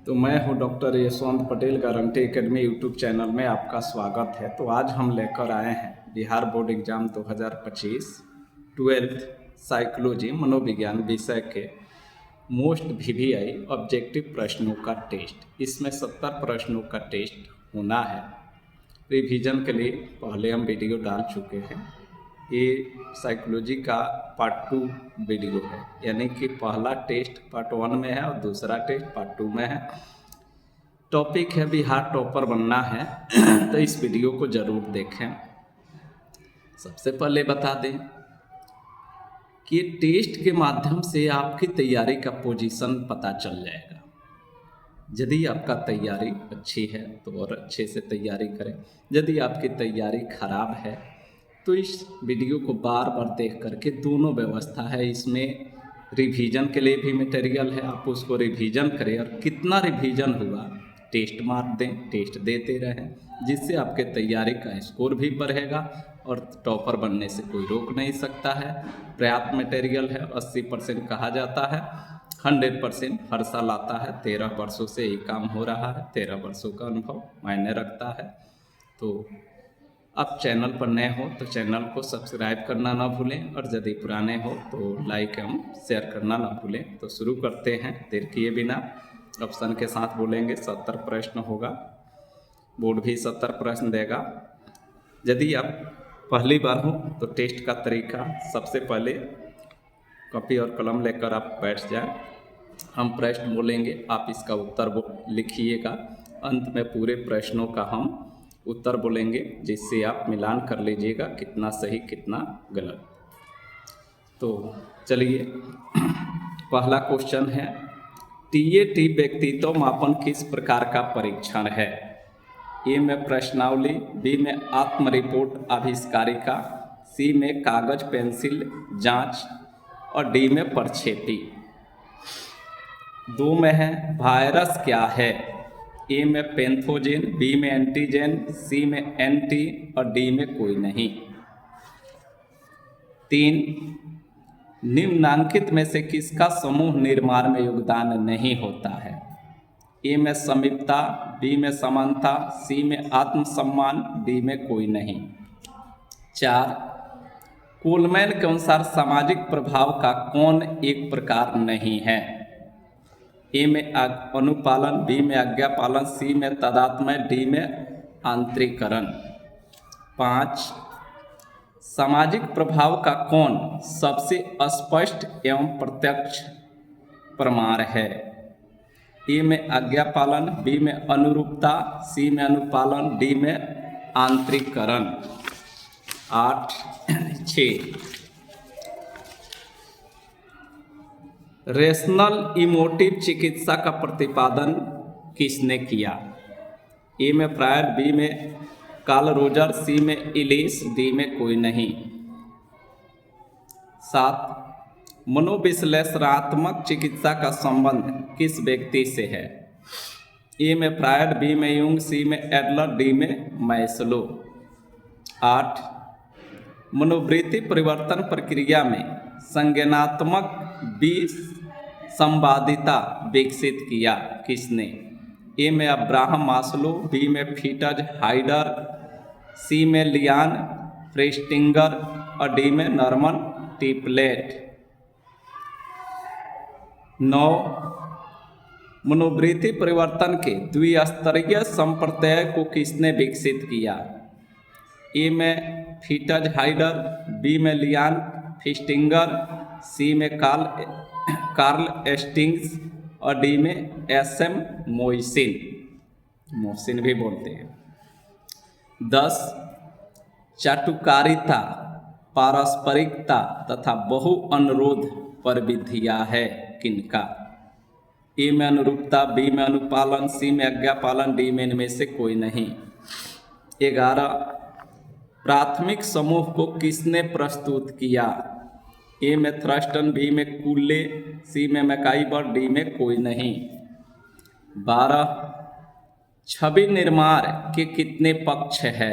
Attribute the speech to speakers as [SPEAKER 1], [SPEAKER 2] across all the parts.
[SPEAKER 1] तो मैं हूं doctor Yashwant Patel, guarantee academy YouTube channel में आपका स्वागत है। तो आज हम लेकर आए हैं Bihar board exam 2025 twelfth psychology मनोविज्ञान विषय के मोस्ट वीवीआई ऑब्जेक्टिव प्रश्नों का टेस्ट। इसमें 70 प्रश्नों का टेस्ट होना है। रिवीजन के लिए पहले हम वीडियो डाल चुके हैं। ये साइकोलॉजी का पार्ट 2 वीडियो है, यानी कि पहला टेस्ट पार्ट 1 में है और दूसरा टेस्ट पार्ट 2 में है। टॉपिक है बिहार टॉपर बनना है तो इस वीडियो को ज़रूर देखें। सबसे पहले बता दें कि टेस्ट के माध्यम से आपकी तैयारी का पोजीशन पता चल जाएगा। यदि आपका तैयारी अच्छी है तो और अच्छे से तैयारी करें। यदि आपकी तैयारी खराब है तो इस वीडियो को बार बार देख करके, दोनों व्यवस्था है इसमें, रिवीजन के लिए भी मटेरियल है, आप उसको रिवीजन करें और कितना रिवीजन हुआ टेस्ट मार्क दें, टेस्ट देते रहें, जिससे आपके तैयारी का स्कोर भी बढ़ेगा और टॉपर बनने से कोई रोक नहीं सकता है। पर्याप्त मटेरियल है, 80% कहा जाता है, 100% हर साल आता है। 13 वर्षों से ये काम हो रहा है, 13 वर्षों का अनुभव मायने रखता है। तो आप चैनल पर नए हो तो चैनल को सब्सक्राइब करना ना भूलें, और यदि पुराने हो तो लाइक एवं शेयर करना ना भूलें। तो शुरू करते हैं देर किए बिना। ऑप्शन के साथ बोलेंगे 70 प्रश्न होगा, बोर्ड भी 70 प्रश्न देगा। यदि आप पहली बार हो तो टेस्ट का तरीका, सबसे पहले कॉपी और कलम लेकर आप बैठ जाएं। हम प्रश्न बोलेंगे, आप इसका उत्तर लिखिएगा। अंत में पूरे प्रश्नों का हम उत्तर बोलेंगे, जिससे आप मिलान कर लीजिएगा कितना सही कितना गलत। तो चलिए, पहला क्वेश्चन है, टीएटी व्यक्तित्व मापन किस प्रकार का परीक्षण है? ए में प्रश्नावली, बी में आत्म रिपोर्ट आविष्कारिका, सी में कागज पेंसिल जांच और डी में प्रक्षेपी। 2 में है वायरस क्या है? ए में पैथोजेन, बी में एंटीजेन, सी में एंटी और डी में कोई नहीं। 3, निम्नांकित में से किसका समूह निर्माण में योगदान नहीं होता है? ए में समीपता, बी में समानता, सी में आत्मसम्मान, डी में कोई नहीं। 4, कोलमैन के अनुसार सामाजिक प्रभाव का कौन एक प्रकार नहीं है? ए में अनुपालन, बी में आज्ञा पालन, सी में तादात्म्य, डी में आंतरिकरण। 5, सामाजिक प्रभाव का कौन सबसे स्पष्ट एवं प्रत्यक्ष प्रमाण है? ए में आज्ञा पालन, बी में अनुरूपता, सी में अनुपालन, डी में आंतरिकरण। 6, रेशनल इमोटिव चिकित्सा का प्रतिपादन किसने किया? ए में फ्रायड, बी में कार्ल रोजर, सी में इलिस, डी में कोई नहीं। 7, मनोविश्लेषणात्मक चिकित्सा का संबंध किस व्यक्ति से है? ए में फ्रायड, बी में यूंग, सी में एडलर, डी में मैस्लो। 8, मनोवृत्ति परिवर्तन प्रक्रिया में संज्ञानात्मक विसंवादिता विकसित किया किसने? ए में अब्राहम मास्लो, बी में फीटज हाइडर, सी में लियान फ्रेस्टिंगर और डी में नॉर्मन टिपलेट। 9, मनोवृत्ति परिवर्तन के द्विस्तरीय संप्रत्यय को किसने विकसित किया? ए में फीटज हाइडर, बी में लियान फिस्टिंगर, सी में कार्ल एस्टिंग्स और डी में SM मोहसिन भी बोलते हैं। 10, चाटुकारिता, पारस्परिकता तथा बहु अनुरोध पर विधियाँ है किनका? ए में अनुरूपता, बी में अनुपालन, सी में आज्ञा पालन, डी में इनमें से कोई नहीं। 11, प्राथमिक समूह को किसने प्रस्तुत किया? ए में थ्रस्टन, बी में कूले, सी में मैकाइबर, डी में कोई नहीं। 12, छवि निर्माण के कितने पक्ष है?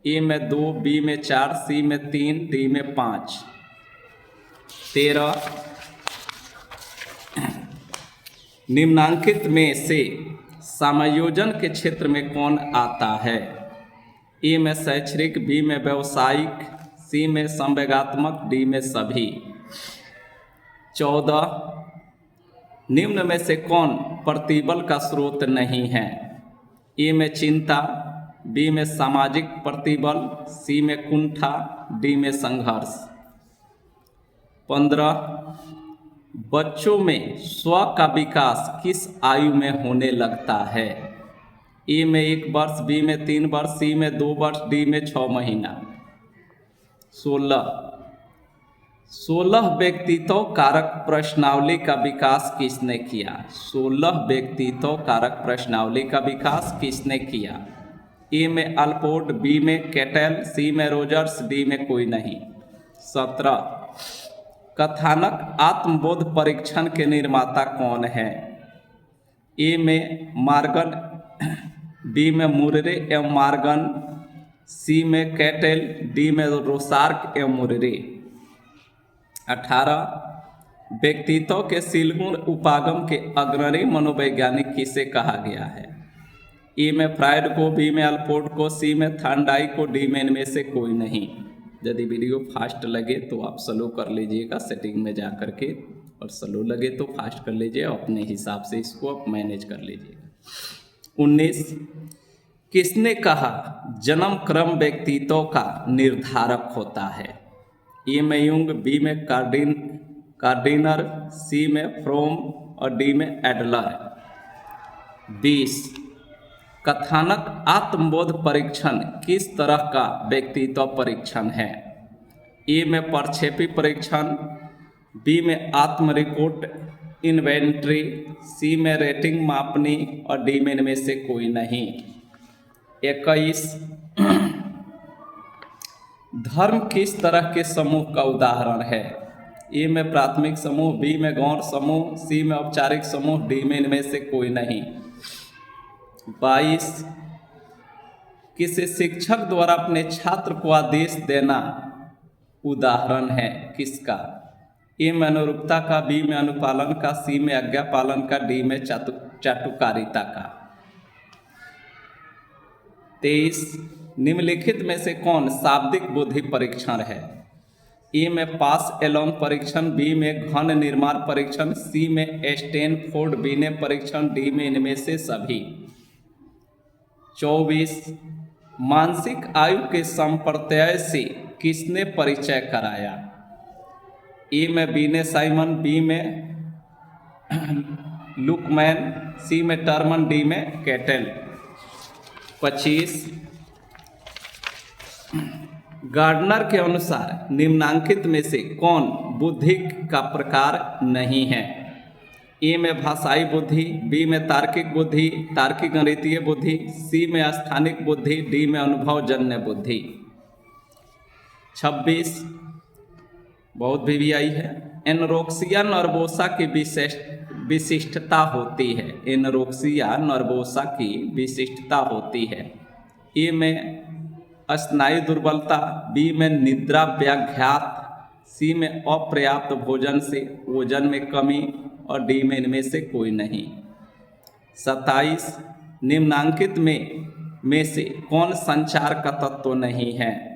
[SPEAKER 1] ए में 2, बी में 4, सी में 3, डी में 5। 13, निम्नांकित में से समायोजन के क्षेत्र में कौन आता है? ए में शैक्षणिक, बी में व्यावसायिक, सी में संवेगात्मक, डी में सभी। 14 निम्न में से कौन प्रतिबल का स्रोत नहीं है? ए में चिंता, बी में सामाजिक प्रतिबल, सी में कुंठा, डी में संघर्ष। 15 बच्चों में स्व का विकास किस आयु में होने लगता है? ए में 1 वर्ष, बी में 3 वर्ष, सी में 2 वर्ष, डी में 6 महीना। 16 व्यक्तित्व कारक प्रश्नावली का विकास किसने किया? 16 व्यक्तित्व कारक प्रश्नावली का विकास किसने किया? ए में अल्पोर्ट, बी में कैटेल, सी में रोजर्स, डी में कोई नहीं। 17 कथानक आत्मबोध परीक्षण के निर्माता कौन है? ए में मार्गन, बी में मुर्रे एवं मार्गन, सी में कैटेल, डी में रोसार्क एवं मुर्रे। 18 व्यक्तित्व के सीलगुण उपागम के अग्रणी मनोवैज्ञानिक किसे कहा गया है? ए में फ्रायड को, बी में अल्पोर्ट को, सी में थांडाई को, डी में इनमें से कोई नहीं। यदि वीडियो फास्ट लगे तो आप स्लो कर लीजिएगा सेटिंग में जा कर के, और स्लो लगे तो फास्ट कर लीजिए, अपने हिसाब से इसको आप मैनेज कर लीजिएगा। 19 किसने कहा जन्म क्रम व्यक्तित्व का निर्धारक होता है? ए में यूंग, बी में कार्डिनर, सी में फ्रोम और डी में एडलर। 20 कथानक आत्मबोध परीक्षण किस तरह का व्यक्तित्व परीक्षण है? ए में प्रक्षेपी परीक्षण, बी में आत्म रिपोर्ट इन्वेंट्री, सी में रेटिंग मापनी और डी में इनमें से कोई नहीं। 21 धर्म किस तरह के समूह का उदाहरण है? ए में प्राथमिक समूह, बी में गौण समूह, सी में औपचारिक समूह, डी में इनमें से कोई नहीं। 22 किसी शिक्षक द्वारा अपने छात्र को आदेश देना उदाहरण है किसका? ए में अनुरूपता का, बी में अनुपालन का, सी में आज्ञा पालन का, डी में चाटुकारिता का। 23 निम्नलिखित में से कौन शाब्दिक बुद्धि परीक्षण है? ए में पास एलोंग परीक्षण, बी में घन निर्माण परीक्षण, सी में स्टैनफोर्ड बिने परीक्षण, डी में इनमें से सभी। 24 मानसिक आयु के संप्रत्यय से किसने परिचय कराया? ए में बीने साइमन, बी में लुकमैन, सी में टर्मन, डी में कैटेल। 25 गार्डनर के अनुसार निम्नांकित में से कौन बुद्धि का प्रकार नहीं है? ए में भाषाई बुद्धि, बी में तार्किक बुद्धि, तार्किक गणितीय बुद्धि, सी में स्थानिक बुद्धि, डी में अनुभवजन्य बुद्धि। 26 बहुत भी आई है। एनरोक्सिया नर्वोसा की विशिष्टता होती है। एनरोक्सिया नर्वोसा की विशिष्टता होती है। ए में स्नायु दुर्बलता, बी में निद्रा व्याघात, सी में अपर्याप्त भोजन से वजन में कमी और डी में इनमें से कोई नहीं। 27 निम्नांकित में से कौन संचार का तत्व नहीं है?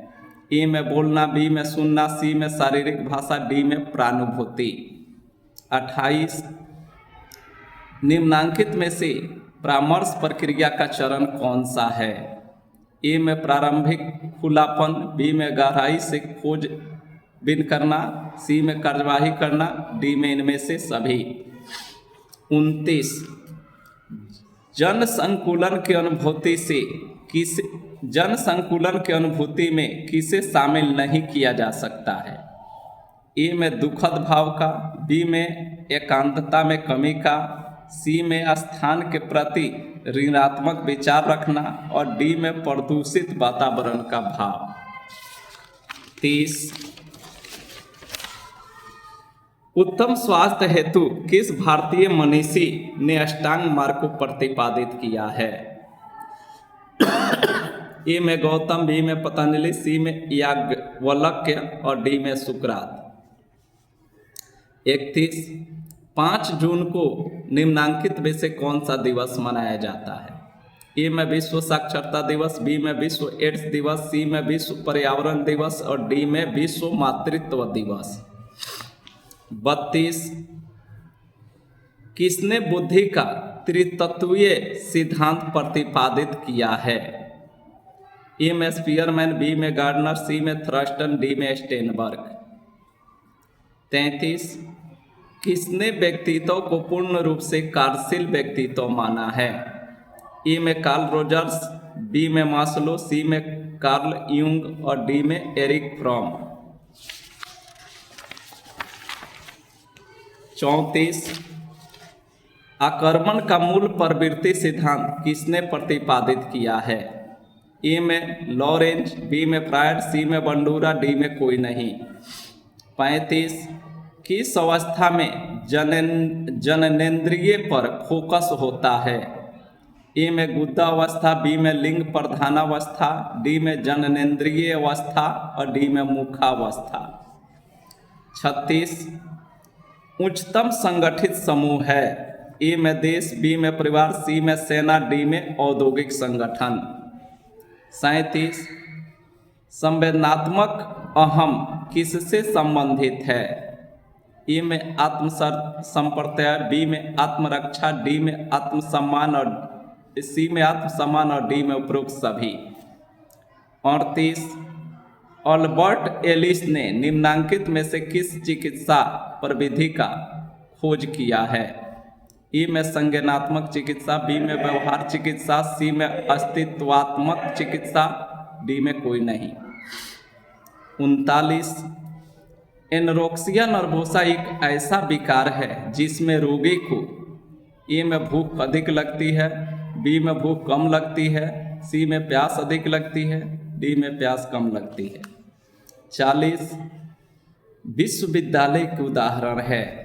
[SPEAKER 1] ए में बोलना, बी में सुनना, सी में शारीरिक भाषा, डी में प्रानुभूति। 28 निम्नांकित में से परामर्श प्रक्रिया का चरण कौन सा है? ए में प्रारंभिक खुलापन, बी में गहराई से खोजबीन करना, सी में कार्यवाही करना, डी में इनमें से सभी। 29 जन संकुलन की अनुभूति में किसे शामिल नहीं किया जा सकता है? ए में दुखद भाव का, बी में एकांतता में कमी का, सी में स्थान के प्रति ऋणात्मक विचार रखना और डी में प्रदूषित वातावरण का भाव। 30 उत्तम स्वास्थ्य हेतु किस भारतीय मनीषी ने अष्टांग मार्ग को प्रतिपादित किया है? ए में गौतम, बी में पतंजलि, सी में याज्ञवल्क्य और डी में सुकरात। 31 5 जून को निम्नांकित में से कौन सा दिवस मनाया जाता है? ए में विश्व साक्षरता दिवस, बी में विश्व एड्स दिवस, सी में विश्व पर्यावरण दिवस और डी में विश्व मातृत्व दिवस। 32 किसने बुद्धि का त्रितत्वीय सिद्धांत प्रतिपादित किया है? ए में स्पीयरमैन, बी में गार्डनर, सी में थ्रस्टन, डी में स्टेनबर्ग। 33 किसने व्यक्तित्व को पूर्ण रूप से कार्यशील व्यक्तित्व माना है? ए में कार्ल रोजर्स, बी में मास्लो, सी में कार्ल यूंग और डी में एरिक फ्रॉम। 34 आक्रमण का मूल प्रवृत्ति सिद्धांत किसने प्रतिपादित किया है? ए में लॉरेंज, बी में फ्रायड, सी में बंडूरा, डी में कोई नहीं। 35 किस अवस्था में जननेंद्रिय पर फोकस होता है? ए में गुद्दा अवस्था, बी में लिंग प्रधानावस्था, डी में जननेंद्रिय अवस्था और डी में मुखावस्था। 36 उच्चतम संगठित समूह है? ए में देश, बी में परिवार, सी में सेना, डी में औद्योगिक संगठन। 37 संवेदनात्मक अहम किससे संबंधित है? ए में आत्मसंप्रत्यय, बी में आत्मरक्षा, डी में आत्मसम्मान और सी में आत्मसम्मान और डी में उपरोक्त सभी। 38 अल्बर्ट एलिस ने निम्नांकित में से किस चिकित्सा प्रविधि का खोज किया है? ए में संज्ञानात्मक चिकित्सा, बी में व्यवहार चिकित्सा, सी में अस्तित्वात्मक चिकित्सा, डी में कोई नहीं। 39 एनोरेक्सिया नर्वोसा एक ऐसा विकार है जिसमें रोगी को ए में भूख अधिक लगती है, बी में भूख कम लगती है, सी में प्यास अधिक लगती है, डी में प्यास कम लगती है। 40 विश्वविद्यालय के उदाहरण है?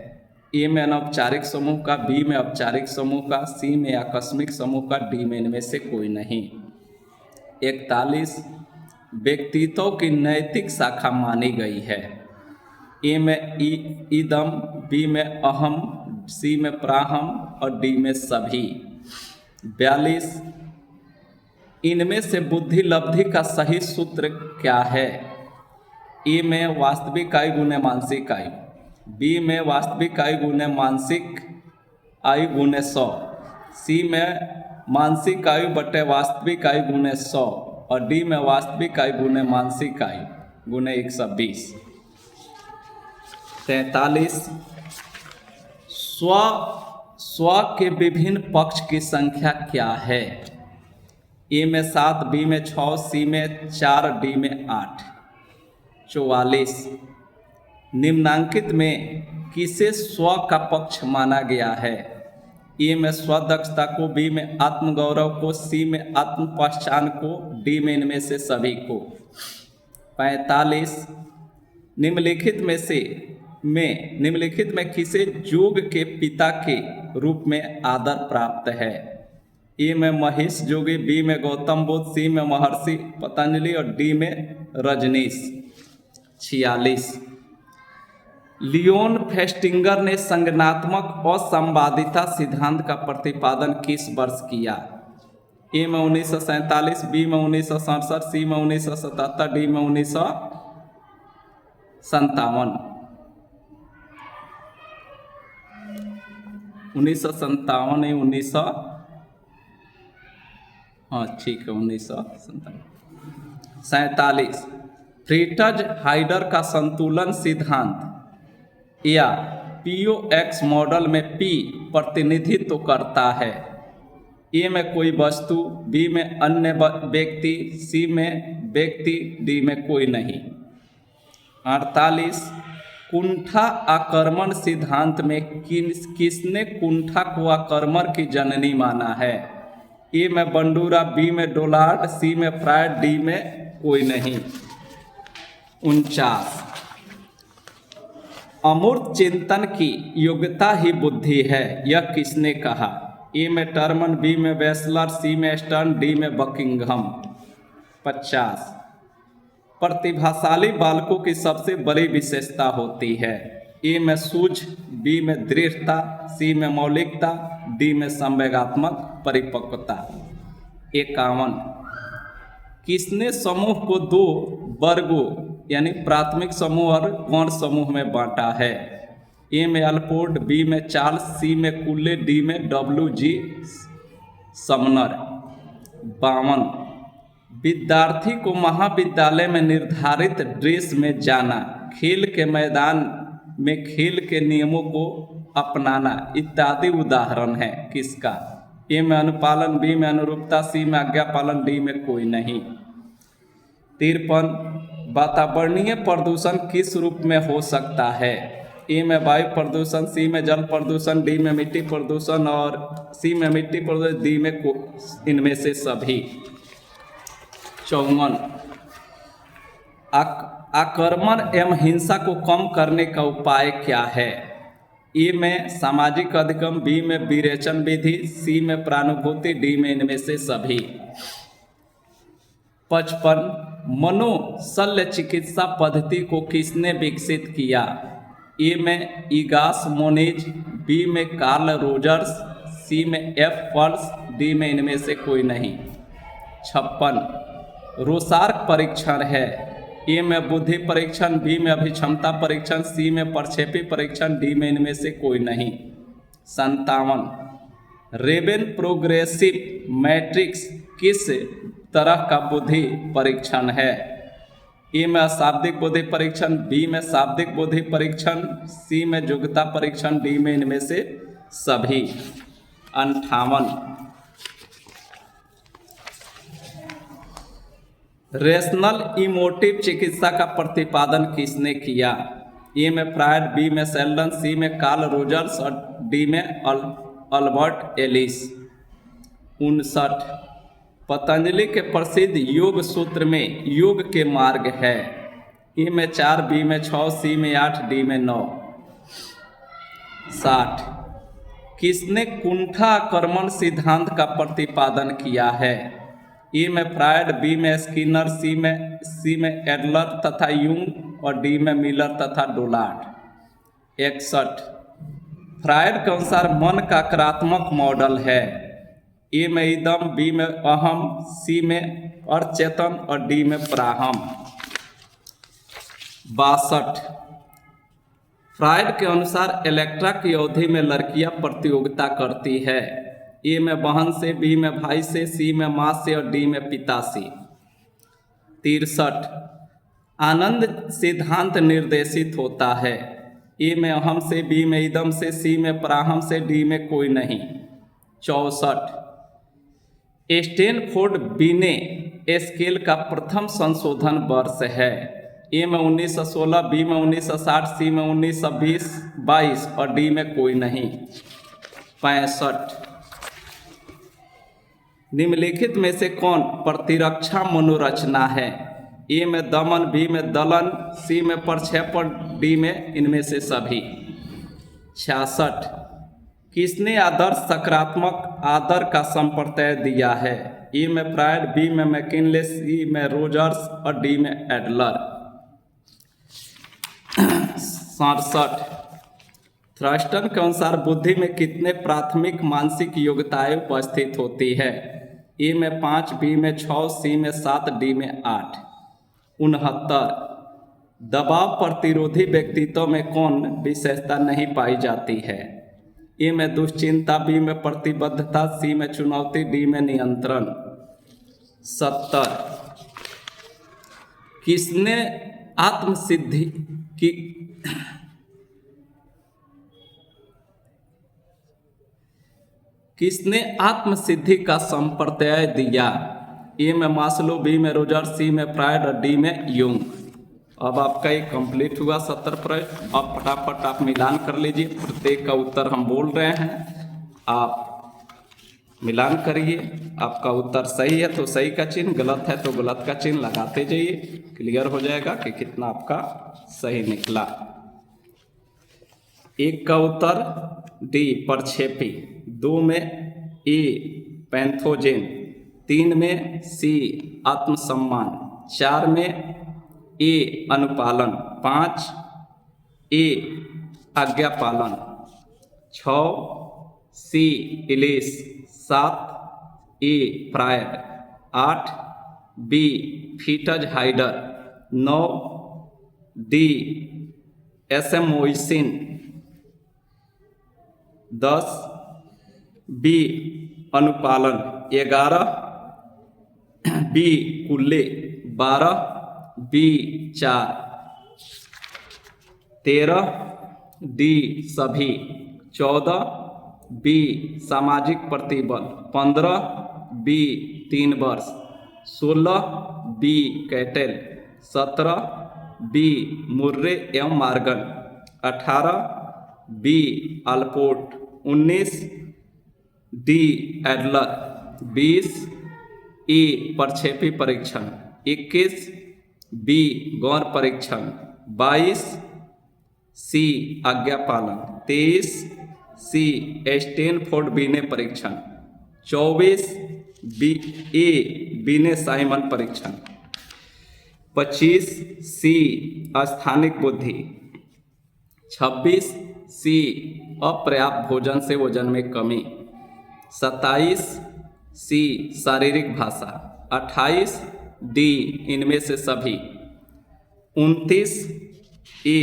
[SPEAKER 1] ए में अनौपचारिक समूह का, बी में औपचारिक समूह का, सी में आकस्मिक समूह का, डी में इनमें से कोई नहीं। 41 व्यक्तित्व की नैतिक शाखा मानी गई है? ए में इदम, बी में अहम, सी में प्राहम और डी में सभी। 42 इनमें से बुद्धि लब्धि का सही सूत्र क्या है? ए में वास्तविक आयु गुने मानसिक आयु, बी में वास्तविक आयु गुने मानसिक आयु गुने 100, सी में मानसिक आयु बटे वास्तविक आयु गुने 100 और डी में वास्तविक आयु गुने मानसिक आयु गुने 120। 43 स्व के विभिन्न पक्ष की संख्या क्या है? ए में 7, बी में 6, सी में 4, डी में 8। 44 निम्नांकित में किसे स्व का पक्ष माना गया है? ए में स्वदक्षता को, बी में आत्मगौरव को, सी में आत्म पहचान को, डी में इनमें से सभी को। 45 निम्नलिखित में किसे योग के पिता के रूप में आदर प्राप्त है? ए में महेश जोगी, बी में गौतम बुद्ध, सी में महर्षि पतंजलि और डी में रजनीश। 46 लियोन फेस्टिंगर ने संज्ञानात्मक असंवादिता सिद्धांत का प्रतिपादन किस वर्ष किया? ए में 1947, बी में 1967, सी में 1977, डी में 1957। 1957 नहीं 1957। 47 फ्रीटज हाइडर का संतुलन सिद्धांत या POX मॉडल में P प्रतिनिधित्व करता है? ए में कोई वस्तु, बी में अन्य व्यक्ति, सी में व्यक्ति, डी में कोई नहीं। 48 कुंठा आक्रमण सिद्धांत में किसने कुंठा को आक्रमण की जननी माना है? ए में बंडूरा, बी में डोलार्ड, सी में फ्रायड, डी में कोई नहीं। 49 अमूर्त चिंतन की योग्यता ही बुद्धि है, यह किसने कहा? ए में टर्मन, बी में वेस्लर, सी में स्टर्न, डी में बकिंघम। 50 प्रतिभाशाली बालकों की सबसे बड़ी विशेषता होती है? ए में सूझ, बी में दृढ़ता, सी में मौलिकता, डी में संवेगात्मक परिपक्वता। 51 किसने समूह को दो वर्गों यानी प्राथमिक समूह और गौण समूह में बांटा है? ए में अल्पोर्ट, बी में चार्ल्स, सी में कुल्ले, डी में WG समनर। 52 विद्यार्थी को महाविद्यालय में निर्धारित ड्रेस में जाना, खेल के मैदान में खेल के नियमों को अपनाना इत्यादि उदाहरण है किसका? ए में अनुपालन, बी में अनुरूपता, सी में आज्ञा पालन, डी में कोई नहीं। 53 वातावरणीय प्रदूषण किस रूप में हो सकता है? ए में वायु प्रदूषण, सी में जल प्रदूषण, डी में मिट्टी प्रदूषण और सी में मिट्टी प्रदूषण, डी में इनमें से सभी। 54 आक्रमण एवं हिंसा को कम करने का उपाय क्या है? ए में सामाजिक अधिगम, बी में विरेचन विधि, सी में प्रानुभूति, डी में इनमें से सभी। 55 मनोशल्य चिकित्सा पद्धति को किसने विकसित किया? ए में इगास मोनिज, बी में कार्ल रोजर्स, सी में F पर्ल्स, डी में इनमें से कोई नहीं। 56 रोसार्क परीक्षण है। ए में बुद्धि परीक्षण, बी में अभिक्षमता परीक्षण, सी में प्रक्षेपी परीक्षण, डी में इनमें से कोई नहीं। 57 रेबेन प्रोग्रेसिव मैट्रिक्स किस तरह का बुद्धि परीक्षण है? ए में अशाब्दिक बुद्धि परीक्षण, बी में शाब्दिक बुद्धि परीक्षण, सी में योग्यता परीक्षण, डी में इनमें से सभी। 58 रेशनल इमोटिव चिकित्सा का प्रतिपादन किसने किया? ए में फ्रायड, बी में सेल्डन, सी में कार्ल रोजर्स और डी में अल्बर्ट एलिस। 59 पतंजलि के प्रसिद्ध योग सूत्र में योग के मार्ग है। ए में 4, बी में 6, सी में 8, डी में 9। 60 किसने कुंठा आक्रमण सिद्धांत का प्रतिपादन किया है? ए में फ्रायड, बी में स्किनर, सी में एडलर तथा यूंग और डी में मिलर तथा डोलार्ड। 61 फ्रायड के अनुसार मन का आक्रात्मक मॉडल है। ए में इदम, बी में अहम, सी में अचेतन और डी में प्राहम। 62 फ्रायड के अनुसार इलेक्ट्रा की अवधि में लड़कियां प्रतियोगिता करती है। ए में बहन से, बी में भाई से, सी में माँ से और डी में पिता से। 63 आनंद सिद्धांत निर्देशित होता है। ए में अहम से, बी में इदम से, सी में प्राहम से, डी में कोई नहीं। 64 स्टैनफोर्ड बिने स्केल का प्रथम संशोधन वर्ष है। ए में 1916, बी में 1960, सी में 1922 और डी में कोई नहीं। 65 निम्नलिखित में से कौन प्रतिरक्षा मनोरचना है? ए में दमन, बी में दलन, सी में प्रक्षेपण, डी में इनमें से सभी। 66 किसने आदर्श सकारात्मक आदर का संप्रत्यय दिया है? ए में फ्रायड, बी में मैकिनले, सी में रोजर्स और डी में एडलर। 67 थ्रस्टन के अनुसार बुद्धि में कितने प्राथमिक मानसिक योग्यताएं उपस्थित होती है? ए में 5, बी में 6, सी में 7, डी में 8। 69 दबाव प्रतिरोधी व्यक्तित्व में कौन विशेषता नहीं पाई जाती है? ए में दुश्चिंता, बी में प्रतिबद्धता, सी में चुनौती, डी में नियंत्रण। 70 किसने आत्मसिद्धि की किसने आत्मसिद्धि का संप्रत्यय दिया? ए में मास्लो, बी में रोजर, सी में फ्रायड और डी में यूंग। अब आपका ये कंप्लीट हुआ 70 प्रश्न। अब फटाफट आप मिलान कर लीजिए। प्रत्येक का उत्तर हम बोल रहे हैं, आप मिलान करिए। आपका उत्तर सही है तो सही का चिन्ह, गलत है तो गलत का चिन्ह लगाते जाइए। क्लियर हो जाएगा कि कितना आपका सही निकला। एक का उत्तर डी प्रक्षेपी, 2 में ए पैथोजेन, 3 में सी आत्मसम्मान, 4 में ए अनुपालन, 5 ए आज्ञा पालन। 6 सी इलिस। 7 ए प्रायड। 8 बी फीटज हाइडर। 9 डी एसेमोइसिन। 10 बी अनुपालन। 11 बी कुल्ले। 12 बी चार। 13 डी सभी। 14 बी सामाजिक प्रतिबल। 15 बी 3 वर्ष। 16 बी कैटेल। 17 बी मुर्रे एवं Morgan. 18 B Allport. 19 D Adler. 20 E प्रक्षेपी परीक्षण। 21 बी गौर परीक्षण। 22 सी आज्ञा पालन। 23 सी स्टैनफोर्ड बीने परीक्षण। 24 बी ए बीने साइमन परीक्षण। 25 सी अस्थानिक बुद्धि। 26 सी अपर्याप्त भोजन से वजन में कमी। 27 सी शारीरिक भाषा। 28 डी इनमें से सभी। 29 ए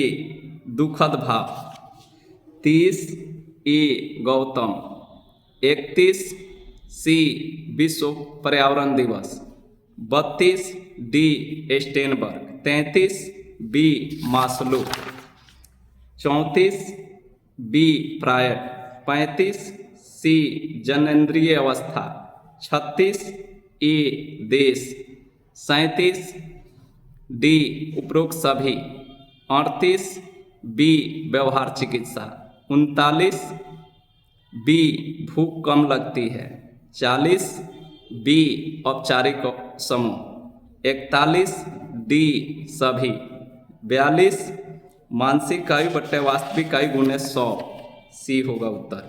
[SPEAKER 1] दुखद भाव। 30 ए गौतम। 31 सी विश्व पर्यावरण दिवस। 32 D Sternberg. 33 B Maslow. 34 B Freud. 35 C जनेंद्रिय अवस्था। 36 ए देश। 37 डी उपरोक्त सभी। 38 बी व्यवहार चिकित्सा। 39 बी भूख कम लगती है। 40 बी औपचारिक समूह। 41 डी सभी। 42 मानसिक आयु बट्टे वास्तविक आयु गुने 100। सी होगा उत्तर।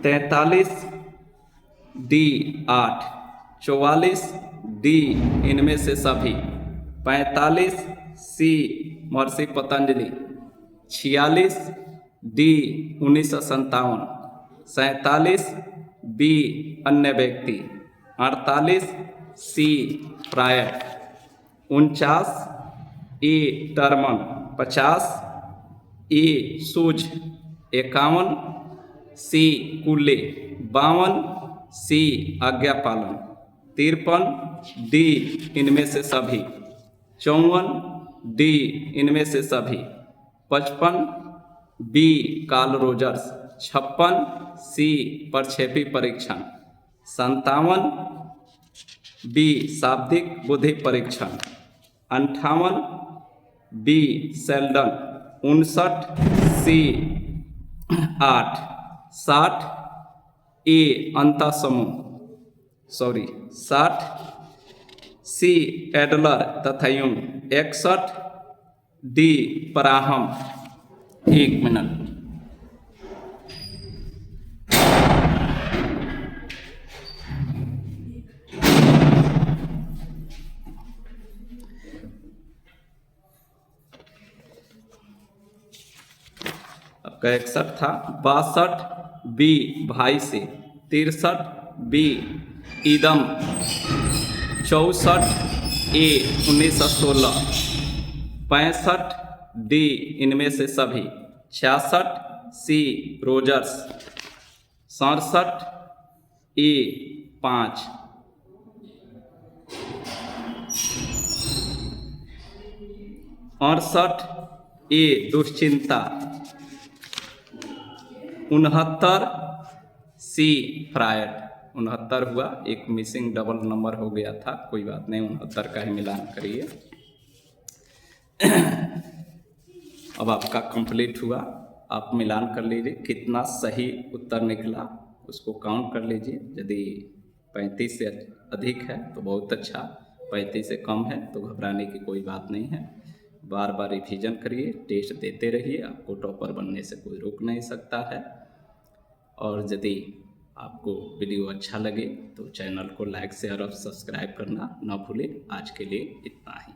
[SPEAKER 1] 43 डी 8। 44 डी इनमें से सभी। 45 सी महर्षि पतंजलि। 46 डी 1957। 47 बी अन्य व्यक्ति। 48 सी प्रायड। 49 ए टर्मन। 50 ए सूझ। 51 सी कुल्ले। 52 सी आज्ञा पालन। 53 डी इनमें से सभी। 54 डी इनमें से सभी। 55 बी कार्ल रोजर्स। 56 सी प्रक्षेपी परीक्षण। 57 बी शाब्दिक बुद्धि परीक्षण। 58 बी सेल्डन। 59 सी 8। 60 ए अंतःसमूह। 60 सी एडलर तथा यूंग। 61 डी पराहम। 1 मिनट। आपका 61 था। 62 बी भाई से। 63 बी ईदम। 64 ए 1916। 65 डी इनमें से सभी। 66 सी रोजर्स। 67 ए 5। 68 ए दुश्चिंता। 69 सी फ्रायड। 69 हुआ, एक मिसिंग डबल नंबर हो गया था, कोई बात नहीं, 69 का ही मिलान करिए। अब आपका कंप्लीट हुआ, आप मिलान कर लीजिए कितना सही उत्तर निकला, उसको काउंट कर लीजिए। यदि 35 से अधिक है तो बहुत अच्छा, 35 से कम है तो घबराने की कोई बात नहीं है। बार बार रिवीजन करिए, टेस्ट देते रहिए, आपको टॉपर बनने से कोई रोक नहीं सकता है। और यदि आपको वीडियो अच्छा लगे तो चैनल को लाइक शेयर और सब्सक्राइब करना ना भूलें। आज के लिए इतना ही।